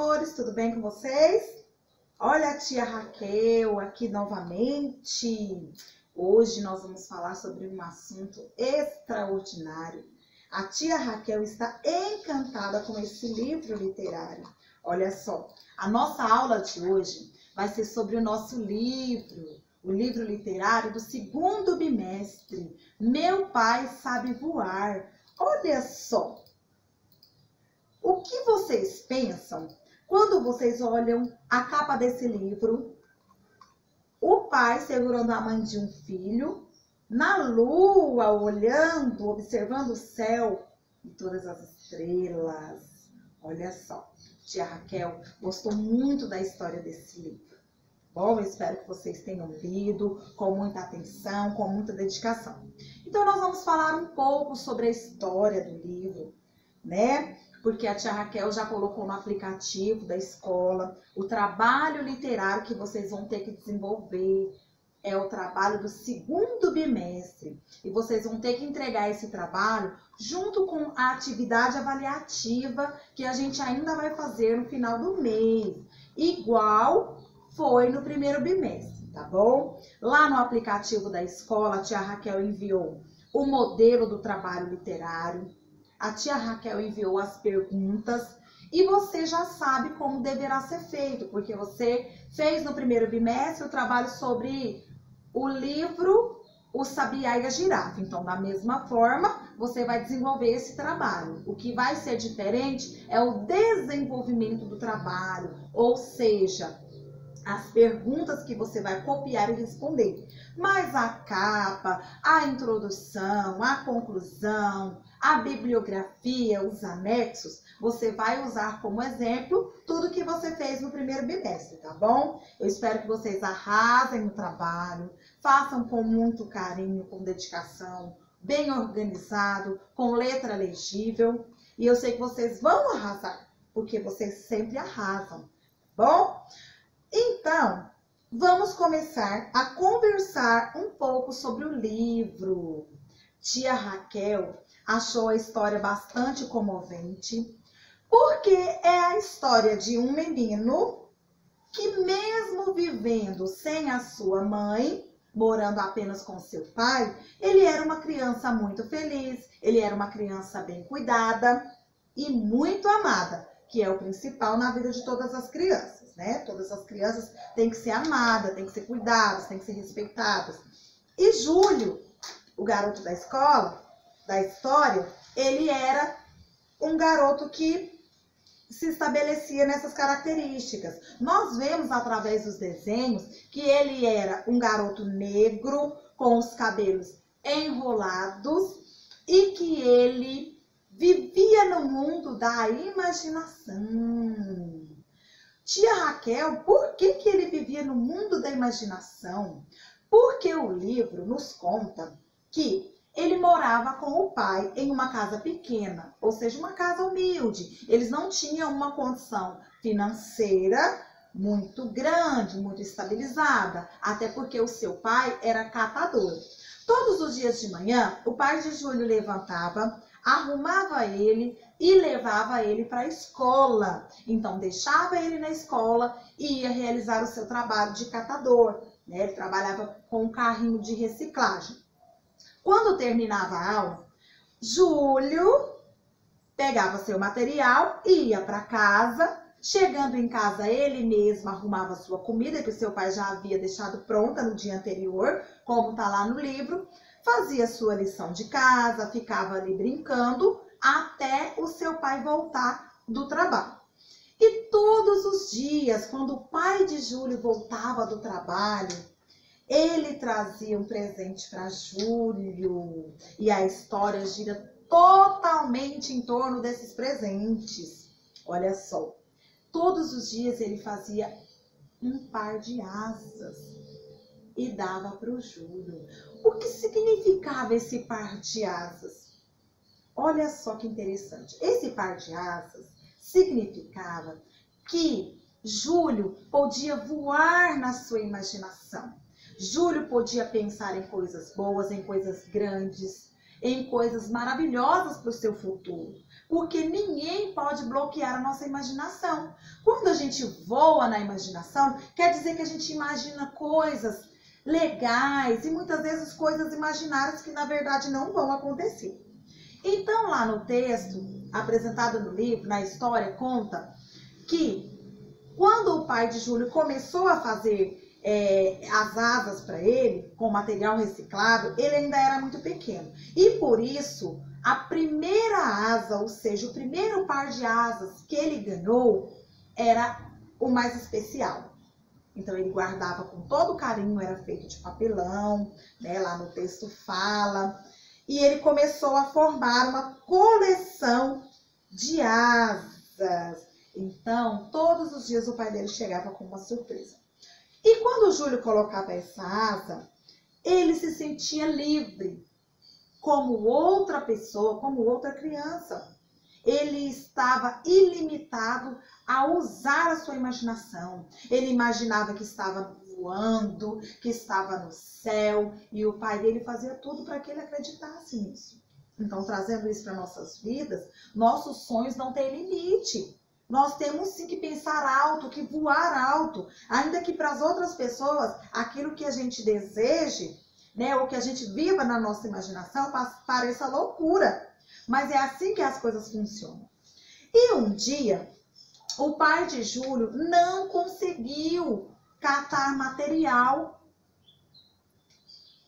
amores, tudo bem com vocês? Olha a tia Raquel aqui novamente. Hoje nós vamos falar sobre um assunto extraordinário. A tia Raquel está encantada com esse livro literário. Olha só, a nossa aula de hoje vai ser sobre o nosso livro, o livro literário do segundo bimestre, Meu Pai Sabe Voar. Olha só, o que vocês pensam quando vocês olham a capa desse livro? O pai segurando a mão de um filho, na lua, olhando, observando o céu e todas as estrelas. Olha só, tia Raquel gostou muito da história desse livro. Bom, eu espero que vocês tenham lido com muita atenção, com muita dedicação. Então, nós vamos falar um pouco sobre a história do livro, né? Porque a tia Raquel já colocou no aplicativo da escola o trabalho literário que vocês vão ter que desenvolver. É o trabalho do segundo bimestre. E vocês vão ter que entregar esse trabalho junto com a atividade avaliativa que a gente ainda vai fazer no final do mês. Igual foi no primeiro bimestre, tá bom? Lá no aplicativo da escola, a tia Raquel enviou o modelo do trabalho literário. A tia Raquel enviou as perguntas e você já sabe como deverá ser feito, porque você fez no primeiro bimestre o trabalho sobre o livro O Sabiá e a Girafa. Então, da mesma forma, você vai desenvolver esse trabalho. O que vai ser diferente é o desenvolvimento do trabalho, ou seja, as perguntas que você vai copiar e responder. Mas a capa, a introdução, a conclusão, a bibliografia, os anexos, você vai usar como exemplo tudo que você fez no primeiro bimestre, tá bom? Eu espero que vocês arrasem no trabalho, façam com muito carinho, com dedicação, bem organizado, com letra legível. E eu sei que vocês vão arrasar, porque vocês sempre arrasam, tá bom? Então, vamos começar a conversar um pouco sobre o livro. Tia Raquel achou a história bastante comovente, porque é a história de um menino que, mesmo vivendo sem a sua mãe, morando apenas com seu pai, ele era uma criança muito feliz, ele era uma criança bem cuidada e muito amada, que é o principal na vida de todas as crianças, né? Todas as crianças têm que ser amadas, têm que ser cuidadas, têm que ser respeitadas. E Júlio, o garoto da escola, da história, ele era um garoto que se estabelecia nessas características. Nós vemos através dos desenhos que ele era um garoto negro, com os cabelos enrolados e que ele vivia no mundo da imaginação. Tia Raquel, por que ele vivia no mundo da imaginação? Porque o livro nos conta que ele morava com o pai em uma casa pequena, ou seja, uma casa humilde. Eles não tinham uma condição financeira muito grande, muito estabilizada, até porque o seu pai era catador. Todos os dias de manhã, o pai de Júlio levantava, arrumava ele e levava ele para a escola. Então, deixava ele na escola e ia realizar o seu trabalho de catador, né? Ele trabalhava com um carrinho de reciclagem. Quando terminava a aula, Júlio pegava seu material e ia para casa. Chegando em casa, ele mesmo arrumava sua comida, que o seu pai já havia deixado pronta no dia anterior, como está lá no livro. Fazia sua lição de casa, ficava ali brincando, até o seu pai voltar do trabalho. E todos os dias, quando o pai de Júlio voltava do trabalho, ele trazia um presente para Júlio. E a história gira totalmente em torno desses presentes. Olha só, todos os dias ele fazia um par de asas e dava para o Júlio. O que significava esse par de asas? Olha só que interessante. Esse par de asas significava que Júlio podia voar na sua imaginação. Júlio podia pensar em coisas boas, em coisas grandes, em coisas maravilhosas para o seu futuro. porque ninguém pode bloquear a nossa imaginação. Quando a gente voa na imaginação, quer dizer que a gente imagina coisas legais e muitas vezes coisas imaginárias que na verdade não vão acontecer. Então lá no texto apresentado no livro, na história, conta que quando o pai de Júlio começou a fazer as asas para ele, com material reciclado, ele ainda era muito pequeno. E por isso, a primeira asa, ou seja, o primeiro par de asas que ele ganhou, era o mais especial. Então ele guardava com todo carinho, era feito de papelão, né? Lá no texto fala. E ele começou a formar uma coleção de asas. Então, todos os dias o pai dele chegava com uma surpresa. E quando o Júlio colocava essa asa, ele se sentia livre, como outra pessoa, como outra criança. Ele estava ilimitado a usar a sua imaginação. Ele imaginava que estava voando, que estava no céu, e o pai dele fazia tudo para que ele acreditasse nisso. Então, trazendo isso para nossas vidas, nossos sonhos não têm limite. Nós temos sim que pensar alto, que voar alto, ainda que para as outras pessoas, aquilo que a gente deseje, né, ou que a gente viva na nossa imaginação, pareça loucura. Mas é assim que as coisas funcionam. E um dia, o pai de Júlio não conseguiu catar material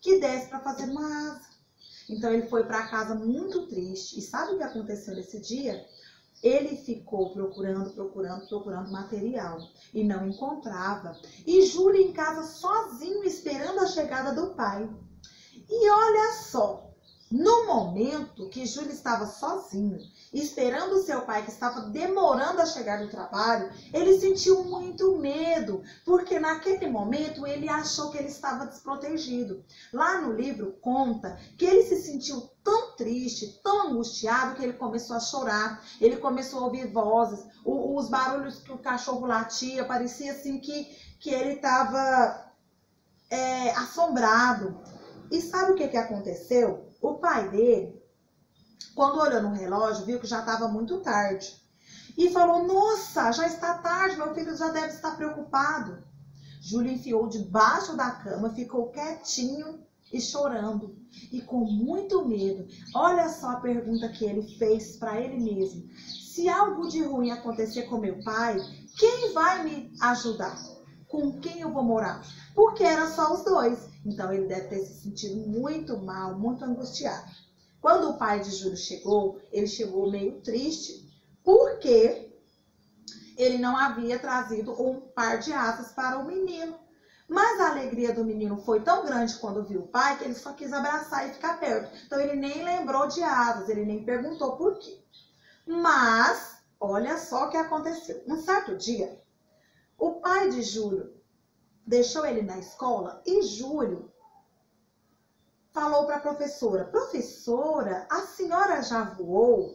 que desse para fazer uma asa. Então ele foi para casa muito triste. E sabe o que aconteceu nesse dia? Ele ficou procurando material e não encontrava. E Júlio em casa sozinho, esperando a chegada do pai. E olha só, no momento que Júlio estava sozinho, esperando o seu pai, que estava demorando a chegar do trabalho, ele sentiu muito medo, porque naquele momento ele achou que ele estava desprotegido. Lá no livro conta que ele se sentiu tão triste, tão angustiado, que ele começou a chorar, ele começou a ouvir vozes, os barulhos que o cachorro latia, parecia assim que ele estava assombrado. E sabe o que aconteceu? O pai dele, quando olhou no relógio, viu que já estava muito tarde. E falou, nossa, já está tarde, meu filho já deve estar preocupado. Júlio enfiou debaixo da cama, ficou quietinho e chorando. E com muito medo. Olha só a pergunta que ele fez para ele mesmo. Se algo de ruim acontecer com meu pai, quem vai me ajudar? Com quem eu vou morar? Porque era só os dois. Então ele deve ter se sentido muito mal, muito angustiado. Quando o pai de Júlio chegou, ele chegou meio triste, porque ele não havia trazido um par de asas para o menino. Mas a alegria do menino foi tão grande quando viu o pai, que ele só quis abraçar e ficar perto. Então ele nem lembrou de asas, ele nem perguntou por quê. Mas, olha só o que aconteceu. Um certo dia, o pai de Júlio deixou ele na escola e Júlio falou para a professora, professora, a senhora já voou?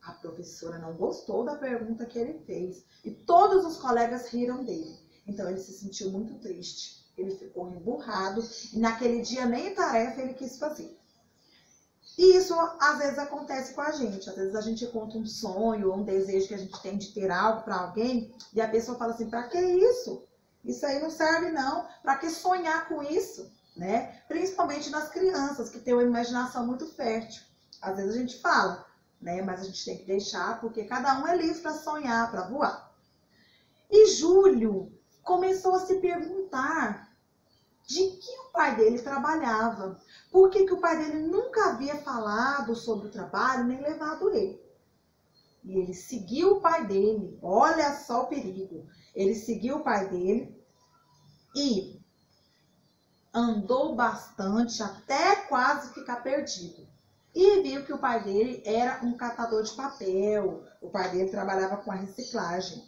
A professora não gostou da pergunta que ele fez e todos os colegas riram dele. Então ele se sentiu muito triste, ele ficou emburrado e naquele dia nem tarefa ele quis fazer. E isso às vezes acontece com a gente, às vezes a gente conta um sonho ou um desejo que a gente tem de ter algo para alguém e a pessoa fala assim, para que isso? Isso aí não serve não, para que sonhar com isso? Né? Principalmente nas crianças que têm uma imaginação muito fértil. Às vezes a gente fala, né? Mas a gente tem que deixar, porque cada um é livre para sonhar, para voar. E Júlio começou a se perguntar de que o pai dele trabalhava. Por que o pai dele nunca havia falado sobre o trabalho, nem levado ele. E ele seguiu o pai dele, olha só o perigo. Ele seguiu o pai dele e andou bastante até quase ficar perdido. E viu que o pai dele era um catador de papel. O pai dele trabalhava com a reciclagem.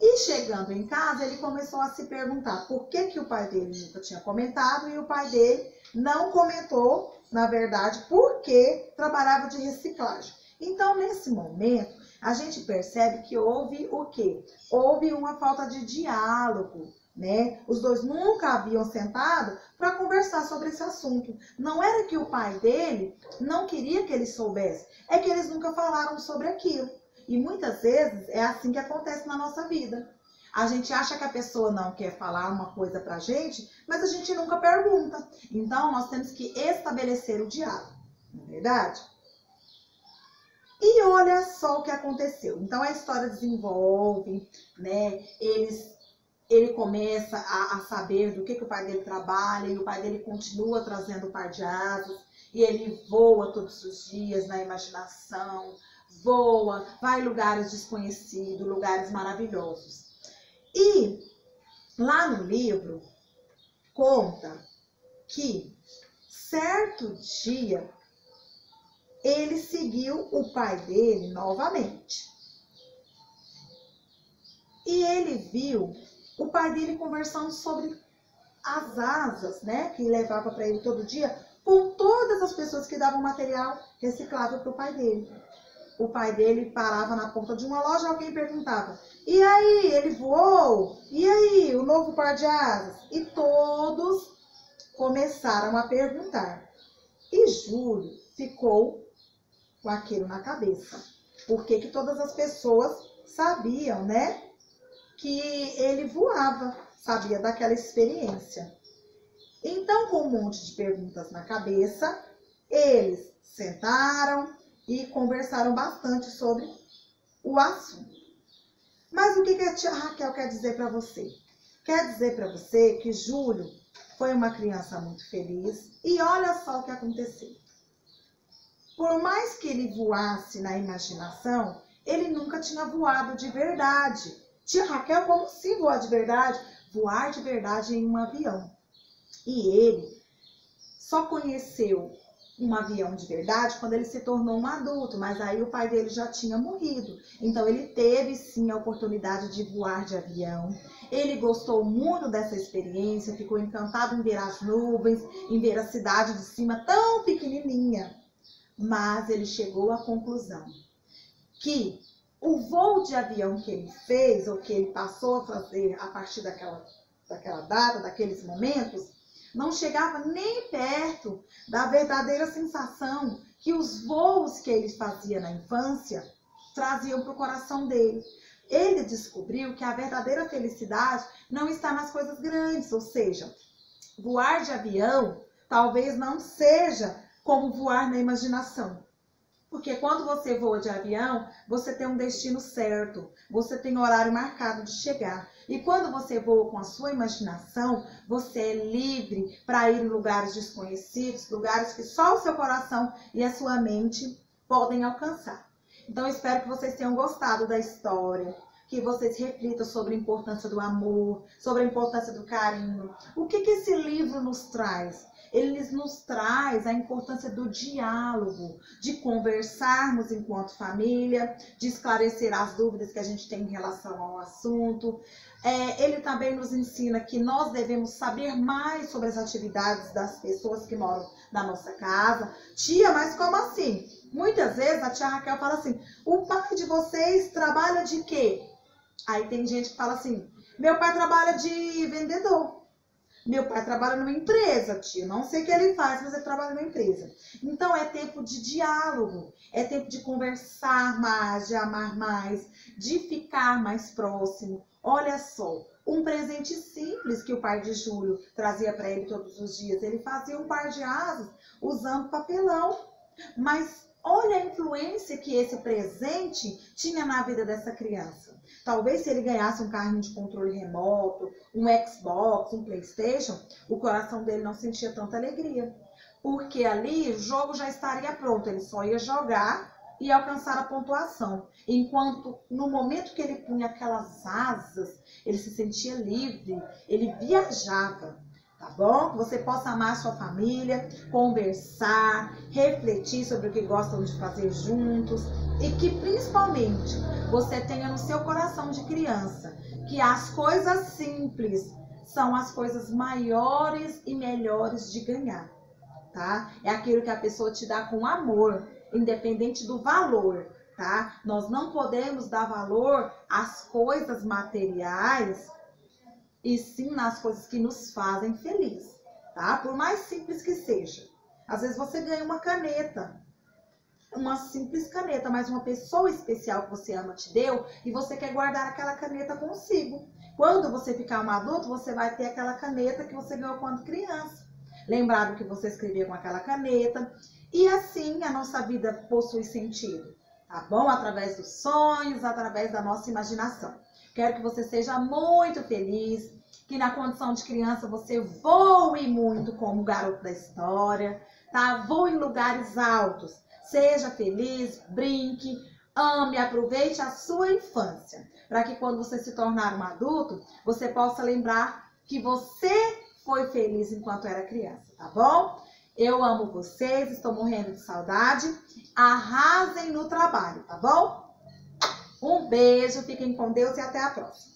E chegando em casa, ele começou a se perguntar por que o pai dele nunca tinha comentado e o pai dele não comentou, na verdade, porque trabalhava de reciclagem. Então, nesse momento, a gente percebe que houve o quê? Houve uma falta de diálogo. né? Os dois nunca haviam sentado para conversar sobre esse assunto. Não era que o pai dele não queria que ele soubesse, é que eles nunca falaram sobre aquilo. E muitas vezes é assim que acontece na nossa vida. A gente acha que a pessoa não quer falar uma coisa pra gente, mas a gente nunca pergunta. Então, nós temos que estabelecer o diálogo, não é verdade? E olha só o que aconteceu. Então, a história desenvolve, né? Ele começa a saber do que o pai dele trabalha, e o pai dele continua trazendo o par de asas, e ele voa todos os dias na imaginação, voa, vai em lugares desconhecidos, lugares maravilhosos. E lá no livro conta que certo dia ele seguiu o pai dele novamente. E ele viu o pai dele conversando sobre as asas, né, que levava para ele todo dia, com todas as pessoas que davam material reciclável para o pai dele. O pai dele parava na porta de uma loja, alguém perguntava: e aí, ele voou? E aí, o novo par de asas? E todos começaram a perguntar. E Júlio ficou com aquilo na cabeça. Por que todas as pessoas sabiam, né, que ele voava, sabia daquela experiência. Então, com um monte de perguntas na cabeça, eles sentaram e conversaram bastante sobre o assunto. Mas o que a tia Raquel quer dizer para você? Quer dizer para você que Júlio foi uma criança muito feliz e olha só o que aconteceu. Por mais que ele voasse na imaginação, ele nunca tinha voado de verdade. Tia Raquel, como assim voar de verdade? Voar de verdade em um avião. E ele só conheceu um avião de verdade quando ele se tornou um adulto, mas aí o pai dele já tinha morrido. Então ele teve sim a oportunidade de voar de avião. Ele gostou muito dessa experiência, ficou encantado em ver as nuvens, em ver a cidade de cima tão pequenininha. Mas ele chegou à conclusão que o voo de avião que ele fez, ou que ele passou a fazer a partir daquela data, daqueles momentos, não chegava nem perto da verdadeira sensação que os voos que ele fazia na infância traziam para o coração dele. Ele descobriu que a verdadeira felicidade não está nas coisas grandes, ou seja, voar de avião talvez não seja como voar na imaginação. Porque quando você voa de avião, você tem um destino certo, você tem horário marcado de chegar. E quando você voa com a sua imaginação, você é livre para ir em lugares desconhecidos, lugares que só o seu coração e a sua mente podem alcançar. Então, eu espero que vocês tenham gostado da história, que vocês reflitam sobre a importância do amor, sobre a importância do carinho. O que esse livro nos traz? Ele nos traz a importância do diálogo, de conversarmos enquanto família, de esclarecer as dúvidas que a gente tem em relação ao assunto. Ele também nos ensina que nós devemos saber mais sobre as atividades das pessoas que moram na nossa casa. Tia, mas como assim? Muitas vezes a tia Raquel fala assim: o pai de vocês trabalha de quê? Aí tem gente que fala assim: meu pai trabalha de vendedor. Meu pai trabalha numa empresa, tia. Não sei o que ele faz, mas ele trabalha numa empresa. Então é tempo de diálogo, é tempo de conversar mais, de amar mais, de ficar mais próximo. Olha só, um presente simples que o pai de Júlio trazia para ele todos os dias. Ele fazia um par de asas usando papelão. Mas olha a influência que esse presente tinha na vida dessa criança. Talvez se ele ganhasse um carrinho de controle remoto, um Xbox, um PlayStation, o coração dele não sentia tanta alegria. Porque ali o jogo já estaria pronto, ele só ia jogar e alcançar a pontuação. Enquanto no momento que ele punha aquelas asas, ele se sentia livre, ele viajava. Tá bom? Que você possa amar a sua família, conversar, refletir sobre o que gostam de fazer juntos e que principalmente você tenha no seu coração de criança que as coisas simples são as coisas maiores e melhores de ganhar, tá? É aquilo que a pessoa te dá com amor, independente do valor, tá? Nós não podemos dar valor às coisas materiais e sim nas coisas que nos fazem feliz, tá? Por mais simples que seja. Às vezes você ganha uma caneta, uma simples caneta, mas uma pessoa especial que você ama te deu e você quer guardar aquela caneta consigo. Quando você ficar um adulto, você vai ter aquela caneta que você ganhou quando criança. Lembrar do que você escreveu com aquela caneta. E assim a nossa vida possui sentido, tá bom? Através dos sonhos, através da nossa imaginação. Quero que você seja muito feliz, que na condição de criança você voe muito como o garoto da história, tá? Voe em lugares altos. Seja feliz, brinque, ame, aproveite a sua infância, para que quando você se tornar um adulto, você possa lembrar que você foi feliz enquanto era criança, tá bom? Eu amo vocês, estou morrendo de saudade. Arrasem no trabalho, tá bom? Um beijo, fiquem com Deus e até a próxima.